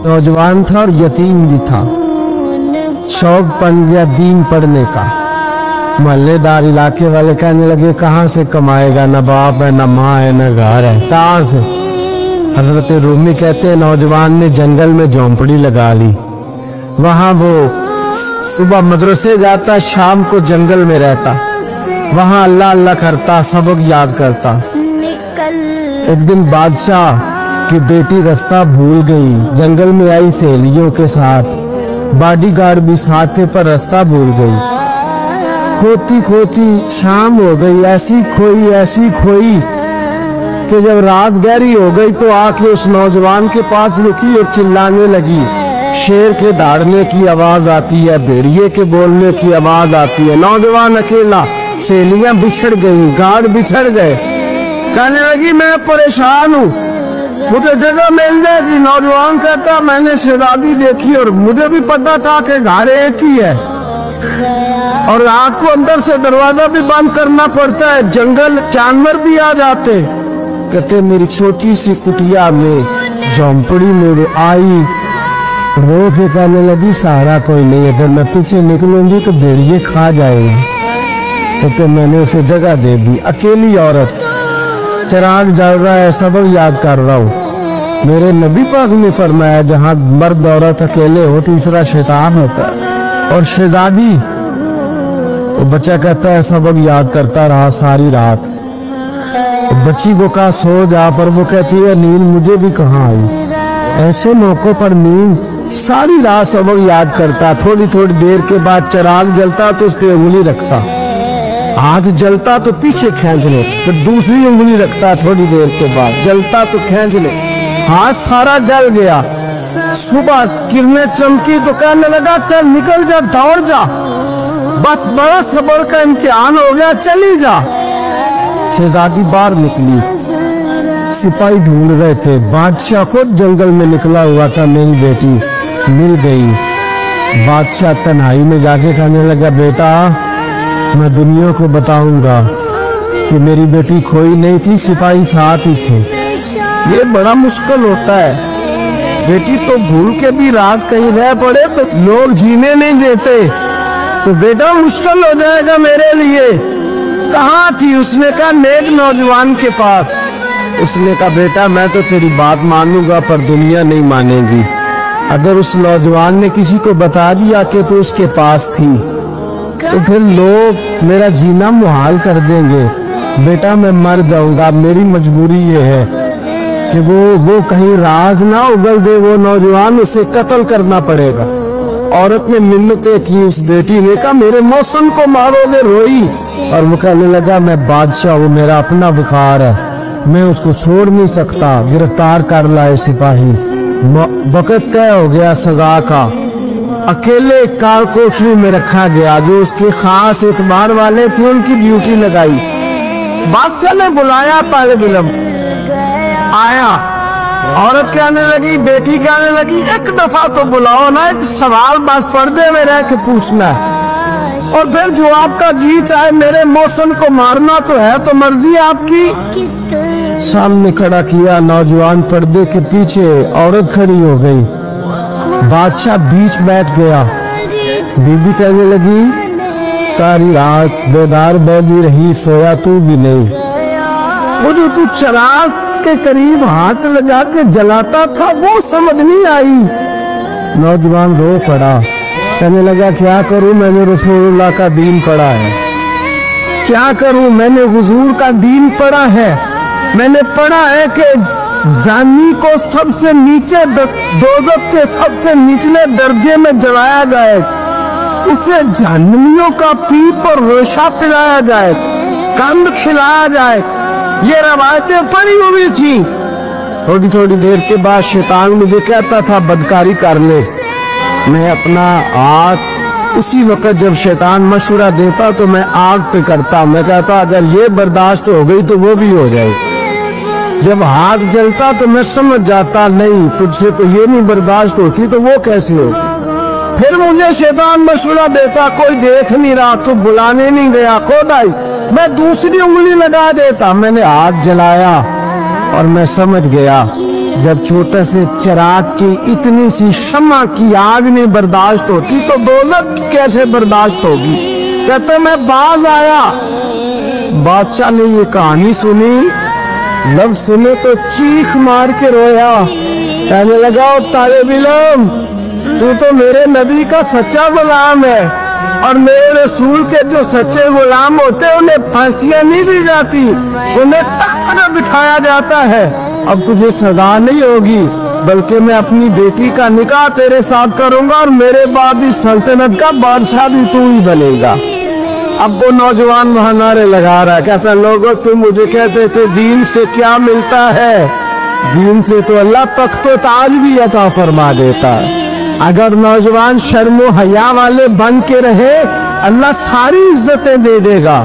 नौजवान था और यतीम भी था। शौक बन गया दीन पढ़ने का। मोहल्लेदार इलाके वाले कहने लगे कहाँ से कमाएगा, न बाप है, न माँ है, न घर है, कहाँ से। हजरत रूमी कहते हैं नौजवान ने जंगल में झोंपड़ी लगा ली। वहाँ वो सुबह मदरसे जाता, शाम को जंगल में रहता। वहाँ अल्लाह अल्लाह करता, सबक याद करता। एक दिन बादशाह की बेटी रास्ता भूल गई, जंगल में आई सहेलियों के साथ, बॉडीगार्ड भी साथ थे पर रास्ता भूल गई। खोती खोती शाम हो गई, ऐसी खोई कि जब रात गहरी हो गई तो आके उस नौजवान के पास रुकी और चिल्लाने लगी। शेर के दहाड़ने की आवाज आती है, भेड़िए के बोलने की आवाज आती है। नौजवान अकेला, सहेलियां बिछड़ गई, गार्ड बिछड़ गए। कहने लगी मैं परेशान हूँ, मुझे जगह मिल जाएगी। नौजवान कहता मैंने शहजादी देखी और मुझे भी पता था कि घर एक ही है और रात को अंदर से दरवाजा भी बंद करना पड़ता है, जंगल जानवर भी आ जाते। कहते मेरी छोटी सी कुटिया में झोंपड़ी में आई, रो के कहने लगी सहारा कोई नहीं, अगर मैं पीछे निकलूंगी तो भेड़िए खा जाएंगे। कहते मैंने उसे जगह दे दी। अकेली औरत, चिराग जल रहा है, सबक याद कर रहा हूँ। मेरे नबी पाक ने फरमाया जहाँ मर्द औरत अकेले हो तीसरा शैतान होता है। और शहजादी, वो बच्चा कहता है सबक याद करता रहा सारी रात। बच्ची को कहा सो जा, पर वो कहती है नींद मुझे भी कहाँ आई। ऐसे मौकों पर नींद सारी रात सबक याद करता। थोड़ी थोड़ी देर के बाद चिराग जलता तो उस पर उंगली रखता, हाथ जलता तो पीछे खींच ले, फिर दूसरी उंगली रखता। थोड़ी देर के बाद जलता तो खींच ले, हाथ सारा जल गया। सुबह किरणें चमकी तो कहने लगा चल निकल जा, दौड़ जा, बस बड़ा सब्र का इम्तिहान हो गया, चली जा। शहजादी बाहर निकली, सिपाही ढूंढ रहे थे। बादशाह खुद जंगल में निकला हुआ था, मेरी बेटी मिल गई। बादशाह तन्हाई में जाके कहने लगा बेटा मैं दुनिया को बताऊंगा कि मेरी बेटी खोई नहीं थी, सिपाही साथ ही थे। ये बड़ा मुश्किल होता है, बेटी तो भूल के भी रात कहीं रह पड़े तो लोग जीने नहीं देते, तो बेटा मुश्किल हो जाएगा मेरे लिए। कहाँ थी? उसने कहा नेक नौजवान के पास। उसने कहा बेटा मैं तो तेरी बात मानूंगा पर दुनिया नहीं मानेगी। अगर उस नौजवान ने किसी को बता दिया कि तू उसके पास थी तो फिर लोग मेरा जीना मुहाल कर देंगे। बेटा मैं मर जाऊंगा, मेरी मजबूरी ये है कि वो कहीं राज ना उगल दे वो नौजवान, उसे कत्ल करना पड़ेगा। औरत ने मिन्नतें की, उस बेटी ने कहा मेरे मौसम को मारोगे, रोई। और वो कहने लगा मैं बादशाह हूँ, मेरा अपना विकार है, मैं उसको छोड़ नहीं सकता। गिरफ्तार कर लाए सिपाही। वक्त तय हो गया सजा का। अकेले कार कोठरी में रखा गया, जो उसके खास एतबार वाले थे उनकी ड्यूटी लगाई। बादशाह ने बुलाया, तालिब इल्म आया। औरत कहने लगी, बेटी कहने लगी एक दफा तो बुलाओ ना, एक सवाल बस पर्दे में रह के पूछना है और फिर जो आपका जी चाहे। मेरे मौसम को मारना तो है तो मर्जी आपकी। सामने खड़ा किया, नौजवान पर्दे के पीछे, औरत खड़ी हो गई। बादशाह बीच बैठ गया। बीबी कहने लगी सारी रात बेदार बैठी रही, सोया तू भी नहीं। वो जो तू चिराग के करीब हाथ लगा के जलाता था वो समझ नहीं आई। नौजवान रो पड़ा, कहने लगा क्या करूं, मैंने रसूलुल्लाह का दीन पढ़ा है। क्या करूं, मैंने हुजूर का दीन पढ़ा है। मैंने पढ़ा है कि जानी को सबसे नीचे दोज़ख के सबसे निचले दर्जे में जलाया जाए, उसे जहन्नमियों का पीप और रेशा पिलाया जाए, कंद खिलाया जाए। ये रवायतें पड़ी हुई थी। थोड़ी थोड़ी देर के बाद शैतान मुझे कहता था बदकारी कर ले। मैं अपना हाथ उसी वक्त जब शैतान मशवरा देता तो मैं आग पे करता। मैं कहता अगर ये बर्दाश्त हो गई तो वो भी हो जाए। जब हाथ जलता तो मैं समझ जाता नहीं तुझसे तो ये नहीं बर्दाश्त होती तो वो कैसे हो। फिर मुझे शैतान मशवरा देता कोई देख नहीं रहा तो बुलाने नहीं गया, खुद आई, मैं दूसरी उंगली लगा देता। मैंने हाथ जलाया और मैं समझ गया जब छोटे से चिराग की इतनी सी शम्मा की आग नहीं बर्दाश्त होती तो दौलत कैसे बर्दाश्त होगी। कहते मैं बाज आया। बादशाह ने ये कहानी सुनी, लफ्ज सुने तो चीख मार के रोया। कहने लगा ओ तालिब इल्म, तू तो मेरे नबी का सच्चा गुलाम है और मेरे रसूल के जो सच्चे गुलाम होते हैं उन्हें फांसियां नहीं दी जाती, उन्हें तख्त पर बिठाया जाता है। अब तुझे सजा नहीं होगी, बल्कि मैं अपनी बेटी का निकाह तेरे साथ करूंगा और मेरे बाद इस सल्तनत का बादशाह भी तू ही बनेगा। अब वो नौजवान वहां नारे लगा रहा है, कहता लोगों तुम मुझे कहते थे दीन से क्या मिलता है, दीन से तो अल्लाह तख्तो ताज भी अता फरमा देता है। अगर नौजवान शर्मो हया वाले बन के रहे, अल्लाह सारी इज्जतें दे देगा।